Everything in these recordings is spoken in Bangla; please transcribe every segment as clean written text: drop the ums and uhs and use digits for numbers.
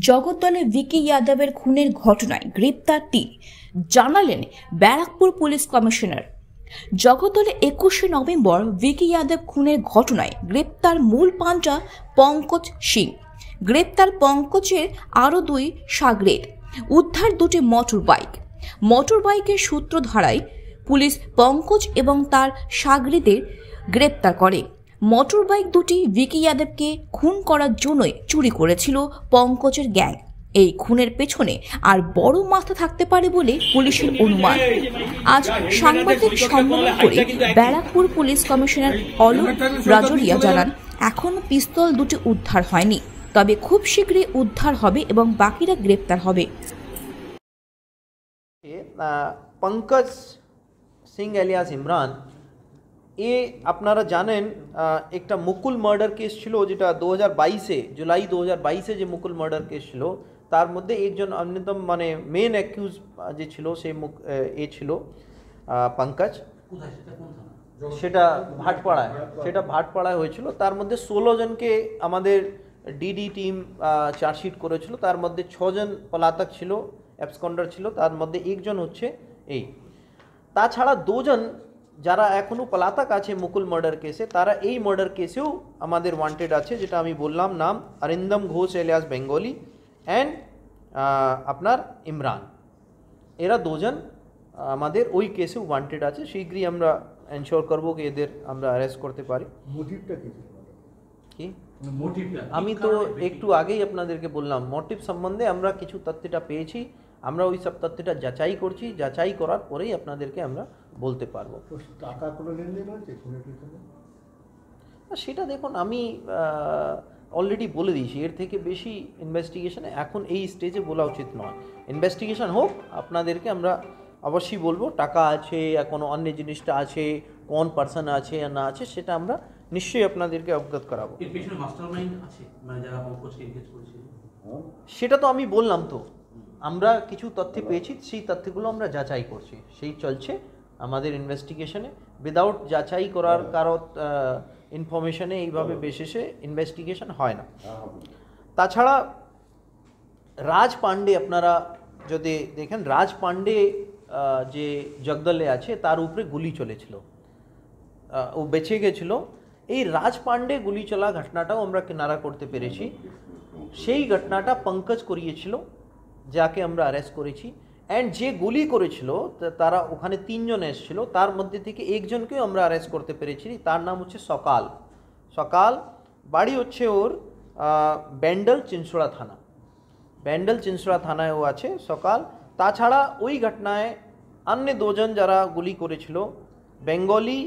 জগদ্দলে ভিকি যাদবের খুনের ঘটনায় গ্রেপ্তার ৩ জানালেন ব্যারাকপুর পুলিশ কমিশনার। জগদ্দলে ২১শে নভেম্বর ভিকি যাদব খুনের ঘটনায় গ্রেপ্তার মূল পান্ডা পঙ্কজ সিং। গ্রেপ্তার পঙ্কজের আরও ২ সাগরেদ। উদ্ধার ২টি মোটর বাইকের সূত্র ধরায় পুলিশ পঙ্কজ এবং তার সাগরেদের গ্রেপ্তার করে। মোটর বাইক দুটি ভিকি যাদবকে খুন করার জন্যই চুরি করেছিল পঙ্কজের গ্যাং। এই খুনের পেছনে আর বড় মাথা থাকতে পারে বলে পুলিশের অনুমান। আজ সাংবাদিক সম্মেলন করে ব্যারাকপুর পুলিশ কমিশনার অলোক রাজরিয়া জানান, এখনো পিস্তল দুটি উদ্ধার হয়নি, তবে খুব শীঘ্রই উদ্ধার হবে এবং বাকিরা গ্রেপ্তার হবে। পঙ্কজ সিং এলিয়াস ইমরান, এ আপনারা জানেন একটা মুকুল মার্ডার কেস ছিল, যেটা 2022-এ জুলাই 2022-এ যে মুকুল মার্ডার কেস ছিল, তার মধ্যে একজন অন্যতম মানে মেন অ্যাকিউজ যে ছিল সে ছিল পঙ্কজ। সেটা ভাটপাড়ায় হয়েছিল। তার মধ্যে 16 জনকে আমাদের ডিডি টিম চার্জশিট করেছিল। তার মধ্যে 6 জন পলাতক ছিল, অ্যাবসকন্ডার ছিল, তার মধ্যে একজন হচ্ছে এই। তাছাড়া 2 জন যারা এখনও পলাতক আছে মুকুল মার্ডার কেসে, তারা এই মার্ডার কেসেও আমাদের ওয়ান্টেড আছে, যেটা আমি বললাম নাম অরিন্দম ঘোষ এলিয়াস বেঙ্গলি অ্যান্ড আপনার ইমরান। এরা 2 জন আমাদের ওই কেসেও ওয়ান্টেড আছে। শীঘ্রই আমরা এনশোর করবো কি এদের আমরা অ্যারেস্ট করতে পারি। কি আমি তো একটু আগেই আপনাদেরকে বললাম, মোটিভ সম্বন্ধে আমরা কিছু তথ্যটা পেয়েছি, আমরা ওই সব তথ্যটা যাচাই করছি, যাচাই করার পরেই আপনাদেরকে আমরা বলতে পারবো। টাকা কোনো লেনদেন হয়েছে সেটা দেখুন, আমি অলরেডি বলে দিয়েছি, এর থেকে বেশি ইনভেস্টিগেশন এখন এই স্টেজে বলা উচিত নয়। ইনভেস্টিগেশন হোক, আপনাদেরকে আমরা অবশ্যই বলবো টাকা আছে या কোনো অন্য জিনিসটা আছে, কোন পার্সন আছে या না আছে, সেটা আমরা নিশ্চয়ই আপনাদেরকে অবগত করাবো। এর পেছনে মাস্টারমাইন্ড আছে, মানে যারা পঙ্কজকে এনগেজ করেছিল, সেটা তো আমি বললাম তো, আমরা কিছু তথ্য পেয়েছি, সেই তথ্যগুলো আমরা যাচাই করছি, সেই চলছে আমাদের ইনভেস্টিগেশনে। উইদাউট যাচাই করার কারো ইনফরমেশনে এইভাবে বেসিসে ইনভেস্টিগেশন হয় না। তাছাড়া রাজ পান্ডে, আপনারা যদি দেখেন, রাজ পান্ডে যে জগদলে আছে তার উপরে গুলি চলেছিল, ও বেঁচে গেছিল। এই রাজ পান্ডে গুলি চলা ঘটনাটাও আমরা কিনারা করতে পেরেছি। সেই ঘটনাটা পঙ্কজ করিয়েছিল, যাকে আমরা অ্যারেস্ট করেছি। অ্যান্ড যে গুলি করেছিল তারা ওখানে 3 জন এসেছিল, তার মধ্যে থেকে একজনকেও আমরা অ্যারেস্ট করতে পেরেছি। তার নাম হচ্ছে সকাল, বাড়ি হচ্ছে ওর ব্যান্ডেল চিনসুড়া থানায় ও আছে সকাল। তাছাড়া ওই ঘটনায় অন্য 2 জন যারা গুলি করেছিল, বেঙ্গলি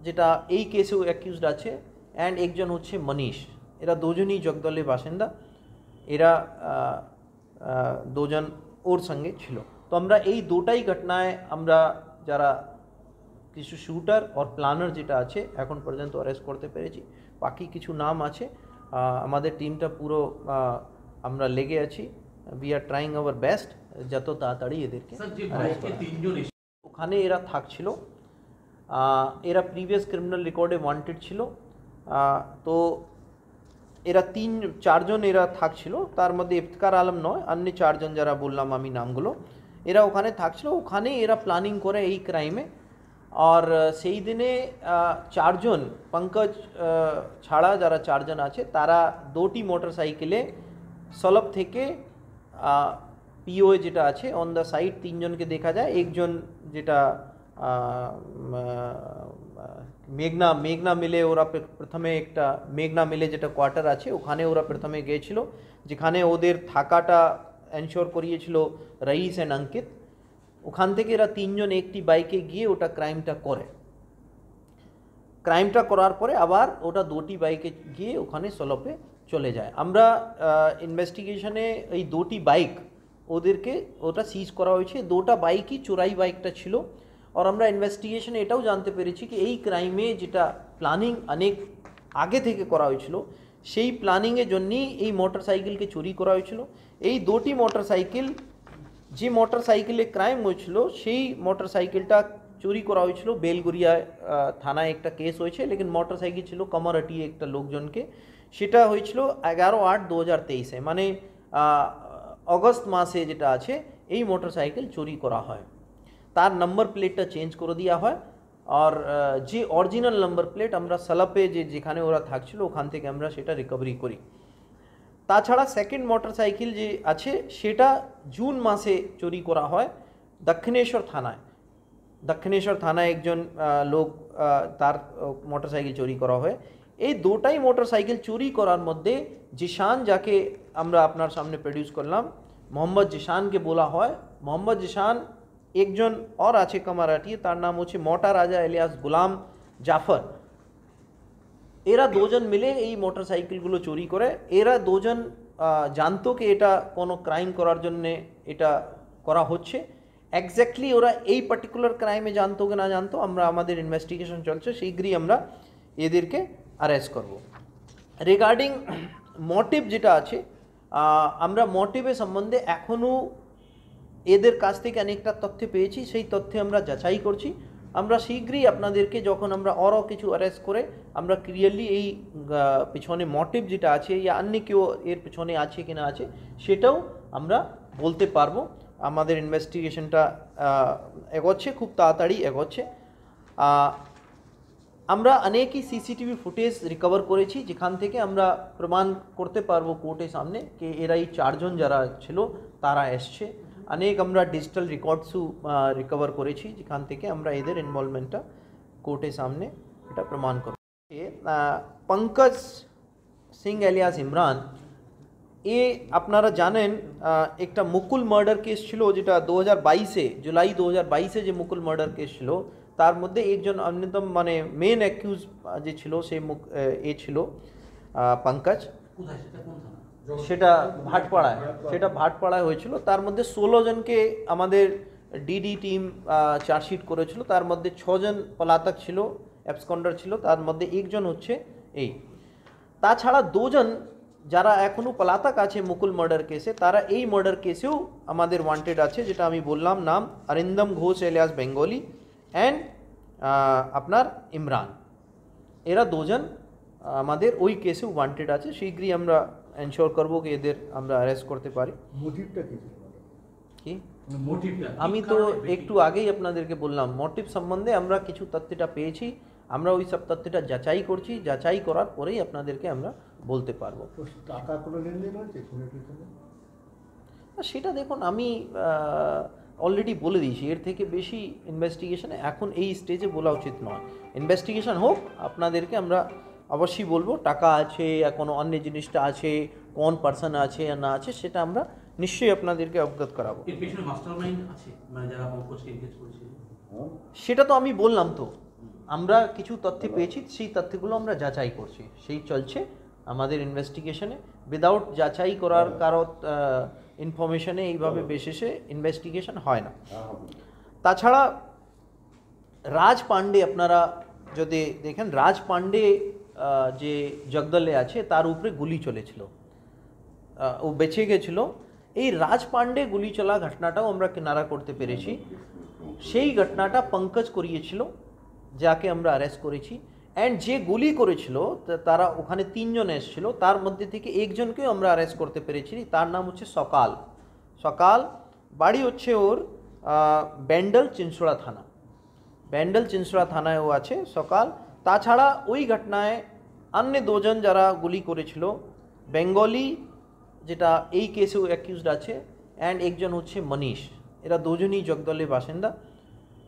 যেটা এই কেসেও অ্যাকিউজড আছে, অ্যান্ড একজন হচ্ছে মনীষ। এরা 2 জনই জগদলের বাসিন্দা। এরা 2 জন ওর সঙ্গে ছিল। তো আমরা এই 2টাই ঘটনায় আমরা যারা কিছু শুটার আর প্ল্যানার যেটা আছে এখন পর্যন্ত অ্যারেস্ট করতে পেরেছি। বাকি কিছু নাম আছে, আমাদের টিমটা পুরো আমরা লেগে আছি। We are trying our best যত তাড়াতাড়ি এদেরকে ওখানে এরা থাকছিল। এরা প্রিভিয়াস ক্রিমিনাল রেকর্ডে ওয়ান্টেড ছিল। তো এরা 3-4 জন এরা থাকছিল, তার মধ্যে ইফতিকার আলম নয়, অন্য 4 জন যারা বললাম আমি নামগুলো, এরা ওখানে থাকছিল। ওখানে এরা প্ল্যানিং করে এই ক্রাইমে। আর সেই দিনে 4 জন পঙ্কজ ছাড়া যারা 4 জন আছে, তারা 2টি মোটরসাইকেলে সলভ থেকে পিওএ যেটা আছে অন দ্য সাইড 3 জনকে দেখা যায়। একজন যেটা মেঘনা মিলে, ওরা প্রথমে একটা মেঘনা মিলে যেটা কোয়ার্টার আছে ওখানে ওরা প্রথমে গিয়েছিল, যেখানে ওদের থাকাটা এনশোর করিয়েছিল রইস অ্যান্ড অঙ্কিত। ওখান থেকে এরা 3 জন একটি বাইকে গিয়ে ওটা ক্রাইমটা করার পরে আবার ওটা 2টি বাইকে গিয়ে ওখানে সলপে চলে যায়। আমরা ইনভেস্টিগেশনে এই 2টি বাইক ওটা সিজ করা হয়েছে। 2টা বাইকই চোরাই বাইকটা ছিল। আর আমরা ইনভেস্টিগেশনে এটাও জানতে পেরেছি কি এই ক্রাইমে যেটা প্ল্যানিং অনেক আগে থেকে করা হয়েছিল, সেই প্ল্যানিংয়ের জন্যই এই মোটরসাইকেলকে চুরি করা হয়েছিল। এই 2টি মোটরসাইকেল, যে মোটরসাইকেলে ক্রাইম হয়েছিল সেই মোটরসাইকেলটা চুরি করা হয়েছিল। বেলগুড়িয়া থানায় একটা কেস হয়েছে, লেকিন মোটরসাইকেল ছিল কমারহাটি একটা লোকজনকে। সেটা হয়েছিল 11/8/2023-এ, মানে অগস্ট মাসে যেটা আছে এই মোটরসাইকেল চুরি করা হয়। তার নাম্বার প্লেটটা চেঞ্জ করে দেওয়া হয়, আর যে অরিজিনাল নাম্বার প্লেট আমরা সালাপে যেখানে ওরা থাকছিল ওখান থেকে আমরা সেটা রিকভারি করি। তাছাড়া সেকেন্ড মোটরসাইকেল যে আছে সেটা জুন মাসে চুরি করা হয় দক্ষিণেশ্বর থানায়। দক্ষিণেশ্বর থানায় একজন লোক তার মোটরসাইকেল চুরি করা হয়। এই দুটাই মোটরসাইকেল চুরি করার মধ্যে জিশান, যাকে আমরা আপনার সামনে প্রডিউস করলাম, মোহাম্মদ জিশানকে বলা হয়। মোহাম্মদ জিশান একজন और আছে কামারাটি, তার নাম হচ্ছে মোটা রাজা এলিয়াস গোলাম জাফর। এরা দুজন মিলে এই মোটরসাইকেলগুলো চুরি করে। এরা দুজন জানতো কি এটা কোনো ক্রাইম করার জন্য এটা করা হচ্ছে। এক্স্যাক্টলি ওরা এই পার্টিকুলার ক্রাইমে জানতো কি না জানতো আমরা আমাদের ইনভেস্টিগেশন চলছে, শীঘ্রই আমরা এদেরকে অ্যারেস্ট করব। রিগার্ডিং মোটিভ যেটা আছে, আমরা মোটিভের সম্বন্ধে এখনও এদের কাছ থেকে অনেকটা তথ্য পেয়েছি, সেই তথ্যে আমরা যাচাই করছি। আমরা শীঘ্রই আপনাদেরকে যখন আমরা আরও কিছু অ্যারেস্ট করে আমরা ক্লিয়ারলি এই পিছনে মোটিভ যেটা আছে या অন্য কেউ এর পিছনে আছে কি না আছে সেটাও আমরা বলতে পারবো। আমাদের ইনভেস্টিগেশনটা এগোচ্ছে, খুব তাড়াতাড়ি এগোচ্ছে। আমরা অনেকই সিসিটিভি ফুটেজ রিকভার করেছি যেখান থেকে আমরা প্রমাণ করতে পারবো কোর্টের সামনে যে এরা এই চারজন যারা ছিল তারা এসছে। অনেক আমরা ডিজিটাল রেকর্ডসও রিকভার করেছি যেখান থেকে আমরা এদের ইনভলভমেন্টটা কোর্টের সামনে এটা প্রমাণ করব। পঙ্কজ সিং এলিয়াস ইমরান, এ আপনারা জানেন একটা মুকুল মার্ডার কেস ছিল যেটা 2022-এ জুলাই 2022-এ যে মুকুল মার্ডার কেস ছিল তার মধ্যে একজন অন্যতম মানে মেন অ্যাকিউজ যে ছিল সে এ ছিল পঙ্কজ। সেটা ভাটপাড়ায় হয়েছিল। তার মধ্যে 16 জনকে আমাদের ডিডি টিম চার্জশিট করেছিল। তার মধ্যে 6 জন পলাতক ছিল, অ্যাবসকন্ডার ছিল, তার মধ্যে একজন হচ্ছে এই। তাছাড়া 2 জন যারা এখনও পলাতক আছে মুকুল মার্ডার কেসে, তারা এই মার্ডার কেসেও আমাদের ওয়ান্টেড আছে, যেটা আমি বললাম নাম অরিন্দম ঘোষ এলিয়াস বেঙ্গলি অ্যান্ড আপনার ইমরান। এরা 2 জন আমাদের ওই কেসেও ওয়ান্টেড আছে। শীঘ্রই আমরা এনশোর করবো কি এদের আমরা অ্যারেস্ট করতে পারি। মোটিভটা কি? আমি তো একটু আগেই আপনাদেরকে বললাম মোটিভ সম্বন্ধে আমরা কিছু তথ্যটা পেয়েছি, আমরা ওই সব তথ্যটা যাচাই করছি, যাচাই করার পরেই আপনাদেরকে আমরা বলতে পারবো। টাকা কোনো লেনদেন হয়েছে? সেটা দেখুন আমি অলরেডি বলে দিয়েছি, এর থেকে বেশি ইনভেস্টিগেশন এখন এই স্টেজে বলা উচিত নয়। ইনভেস্টিগেশন হোক, আপনাদেরকে আমরা অবশ্যই বলবো টাকা আছে या কোনো অন্য জিনিসটা আছে, কোন পার্সন আছে या না আছে সেটা আমরা নিশ্চয়ই আপনাদেরকে অবগত করাবো। এর পেছনে মাস্টারমাইন্ড আছে মানে যারা পঙ্কজকে এনগেজ করেছিল? সেটা তো আমি বললাম তো, আমরা কিছু তথ্য পেয়েছি, সেই তথ্যগুলো আমরা যাচাই করছি, সেই চলছে আমাদের ইনভেস্টিগেশনে। উইদাউট যাচাই করার কারো ইনফরমেশনে এইভাবে বেসিসে ইনভেস্টিগেশন হয় না। তাছাড়া রাজ পান্ডে, আপনারা যদি দেখেন রাজ পান্ডে যে জগদলে আছে তার উপরে গুলি চলেছিল, ও বেঁচে গেছিল। এই রাজ পান্ডে গুলি চলা ঘটনাটাও আমরা কিনারা করতে পেরেছি। সেই ঘটনাটা পঙ্কজ করিয়েছিল, যাকে আমরা অ্যারেস্ট করেছি। অ্যান্ড যে গুলি করেছিল তারা ওখানে 3 জন এসেছিল, তার মধ্যে থেকে একজনকেও আমরা অ্যারেস্ট করতে পেরেছি। তার নাম হচ্ছে সকাল, বাড়ি হচ্ছে ওর ব্যান্ডেল চিনসুড়া থানা, ব্যান্ডেল চিনসুড়া থানায় ও আছে সকাল। তাছাড়া ওই ঘটনায় অন্য 2 জন যারা গুলি করেছিল, বেঙ্গলি যেটা এই কেসেও অ্যাকিউজড আছে, অ্যান্ড একজন হচ্ছে মনীষ। এরা 2 জনই জগদলের বাসিন্দা।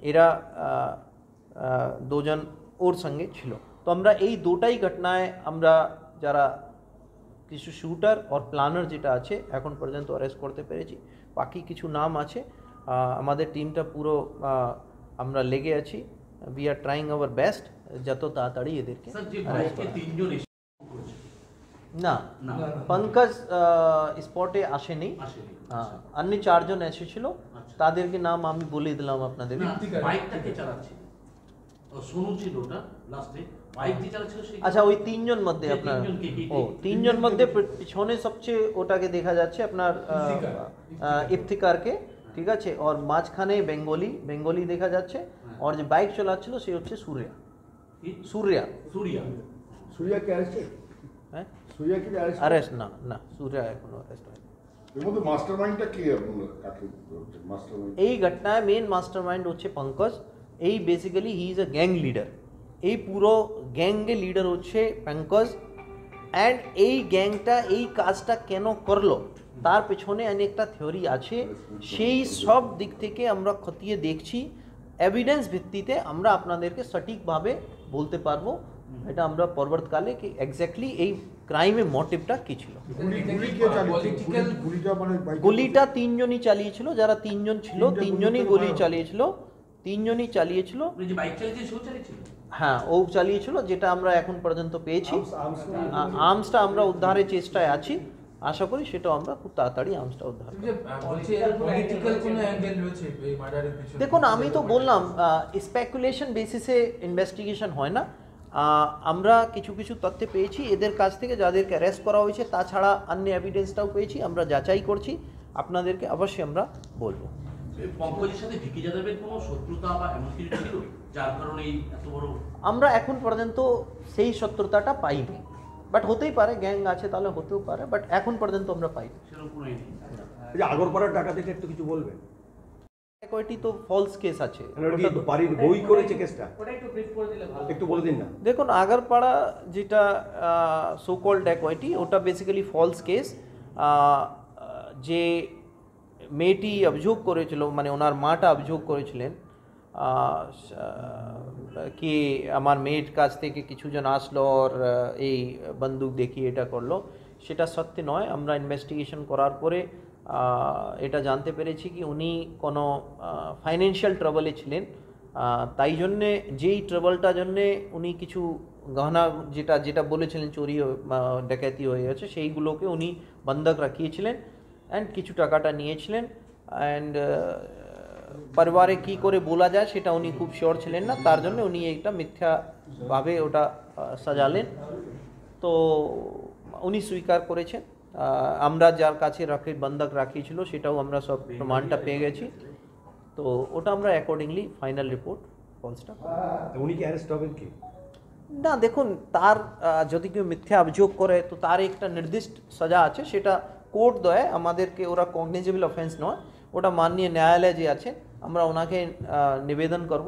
এরা 2 জন ওর সঙ্গে ছিল। তো আমরা এই দুটাই ঘটনায় আমরা যারা কিছু শুটার আর প্ল্যানার যেটা আছে এখন পর্যন্ত অ্যারেস্ট করতে পেরেছি। বাকি কিছু নাম আছে, আমাদের টিমটা পুরো আমরা লেগে আছি। We are trying our best যত তাড়াতাড়ি এদেরকে অ্যারেস্ট করা। না, পঙ্কজ স্পটে আসেনি, অন্য 4 জন এসেছিল, তাদেরকে নাম আমি বলে দিলাম আপনাদের। বাইকটাকে চালাচ্ছে সোনু ছিল ওটা লাস্টে, বাইক যে চালাচ্ছিল সেই। আচ্ছা, ওই 3 জন মধ্যে আপনার 3 জন মধ্যে পিছনে সবচেয়ে ওটাকে দেখা যাচ্ছে আপনার ইফতিকারকে, ঠিক আছে, আর মাঝখানে বেঙ্গলি দেখা যাচ্ছে, আর যে বাইক চালাচ্ছিল সে হচ্ছে সুরিয়া কি অ্যারেস্ট? হ্যাঁ, সুরিয়া কি অ্যারেস্ট না, সুরিয়া এখনো অ্যারেস্ট হয়নি। এর মধ্যে মাস্টারমাইন্ডটা কি আপনার কাকে মাস্টারমাইন্ড? এই ঘটনায় মেন মাস্টারমাইন্ড হচ্ছে পঙ্কজ। এই basically he is a gang leader. এই পুরো গ্যাংয়ের লিডার হচ্ছে পঙ্কজ। অ্যান্ড এই গ্যাংটা এই কাজটা কেন করলো তার পেছনে অনেকটা থিওরি আছে। সেই সব দিক থেকে আমরা খতিয়ে দেখছি, এভিডেন্স ভিত্তিতে আমরা আপনাদেরকে সঠিকভাবে বলতে পারবো এটা আমরা পরবর্তীকালে কি এক্স্যাক্টলি এই ক্রাইমের মোটিভটা কী ছিল। গুলিটা তিনজনই চালিয়েছিল, যারা তিনজন ছিল তিনজনই গুলি চালিয়েছিল, তিনজনই চালিয়েছিল। হ্যাঁ, ও চালিয়েছিল, যেটা আমরা এখন পর্যন্ত পেয়েছি। আর্মসটা আমরা উদ্ধারের চেষ্টায় আছি, আশা করি সেটা আমরা খুব তাড়াতাড়ি আর্মসটা উদ্ধার করব। দেখুন, আমি তো বললাম স্পেকুলেশন বেসিসে ইনভেস্টিগেশন হয় না। আমরা কিছু কিছু তথ্য পেয়েছি এদের কাছ থেকে, যাদেরকে অ্যারেস্ট করা হয়েছে, তাছাড়া অন্য এভিডেন্সটাও পেয়েছি, আমরা যাচাই করছি, আপনাদেরকে অবশ্যই আমরা বলবো। পঙ্কজের সাথে ভিকি যাদবের কোনো শত্রুতা বা এমন কিছু ছিল যার কারণে এত বড়? আমরা এখন পর্যন্ত সেই শত্রুতাটা পাইনি, বাট হতেই পারে, গ্যাং আছে তাহলে হতেও পারে, বাট এখন পর্যন্ত আমরা পাইনি। সেরকম কোনো নেই। আগরপাড়ার ডাকাতিটা একটু কিছু বলবেন? কয়টি তো ফলস কেস আছে, বাড়ির বই করেছে কেসটা, একটু বলে দিন না। দেখুন, আগরপাড়া যেটা সো কল্ড ড্যাকোয়েটি, ওটা বেসিক্যালি ফলস কেস। যে মেয়েটি অভিযোগ করেছিল, মানে ওনার মাটা অভিযোগ করেছিলেন কি আমার মেয়ের কাছ থেকে কিছুজন আসলো আর এই বন্দুক দেখিয়ে এটা করলো, সেটা সত্য নয়। আমরা ইনভেস্টিগেশন করার পরে এটা জানতে পেরেছি কি উনি কোনো ফাইন্যান্সিয়াল ট্রাবলে ছিলেন, তাই জন্যে যেই ট্রাবলটার জন্যে উনি কিছু গহনা যেটা যেটা বলেছিলেন চুরি ডাকাতি হয়ে গেছে, সেইগুলোকে উনি বন্ধক রাখিয়েছিলেন অ্যান্ড কিছু টাকাটা নিয়েছিলেন। অ্যান্ড পরিবারে কী করে বলা যায় সেটা উনি খুব শিওর ছিলেন না, তার জন্য উনি একটা মিথ্যাভাবে ওটা সাজালেন। তো উনি স্বীকার করেছেন। আমরা যার কাছে বন্ধক রাখিয়েছিল সেটাও আমরা সব প্রমাণটা পেয়ে গেছি। তো ওটা আমরা অ্যাকর্ডিংলি ফাইনাল রিপোর্ট ফলসটা। উনি কি অ্যারেস্ট হবেন কি না? দেখুন, তার যদি কেউ মিথ্যা অভিযোগ করে তো তার একটা নির্দিষ্ট সাজা আছে, সেটা কোর্ট দেয় আমাদেরকে, ওরা কগনিজেবল অফেন্স নয়, ওটা মাননীয় ন্যায়ালয় যে আছে আমরা ওনাকে নিবেদন করব,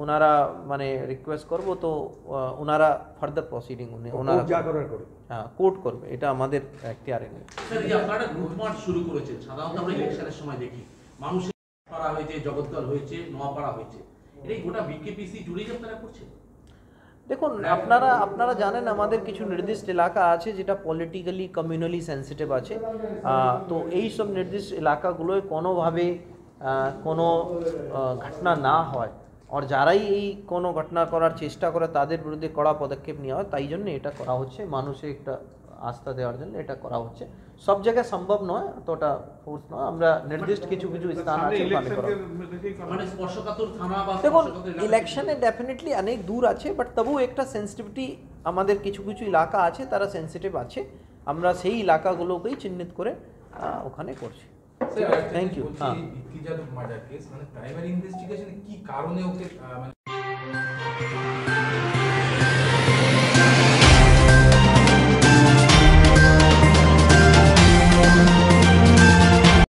ওনারা মানে রিকোয়েস্ট করব, তো ওনারা ফার্দার প্রসিডিং ওনারা হ্যাঁ কোর্ট করবে, এটা আমাদের এখতিয়ারে নেই। স্যার, এই আপনারা গ্রুপ মার্চ শুরু করেছেন, সাধারণত আমরা ইলেকশনের সময় দেখি মানুষের পাড়া হয়েছে, জগৎকাল হয়েছে, নোয়াপাড়া হয়েছে, এই গোটা বিকেপিসি জুড়েই আপনারা করছেন। দেখুন, আপনারা জানেন আমাদের কিছু নির্দিষ্ট এলাকা আছে যেটা পলিটিক্যালি কমিউনালি সেন্সিটিভ আছে। তো এই সব নির্দিষ্ট এলাকাগুলোয় কোনোভাবে কোনো ঘটনা না হয়, আর যারাই এই কোনো ঘটনা করার চেষ্টা করে তাদের বিরুদ্ধে কড়া পদক্ষেপ নেওয়া হয়, তাই জন্য এটা করা হচ্ছে, মানুষের একটা আস্থা দেওয়ার জন্য এটা করা হচ্ছে। সব জায়গায় সম্ভব নয়, অতটা ফোর্স নয়, আমরা নির্দিষ্ট কিছু কিছু স্থান আছে ওখানে করা। মানে স্পর্শকাতর থানা বা দেখুন, ইলেকশনে ডেফিনেটলি অনেক দূর আছে, বাট তবুও একটা সেন্সিটিভিটি আমাদের কিছু কিছু এলাকা আছে, তারা সেন্সিটিভ আছে, আমরা সেই এলাকাগুলোকেই চিহ্নিত করে ওখানে করছি। Thank you. হ্যাঁ, ভিকি যাদব মার্ডার কেস, মানে প্রাইমারি ইনভেস্টিগেশনে কি কারণে ওকে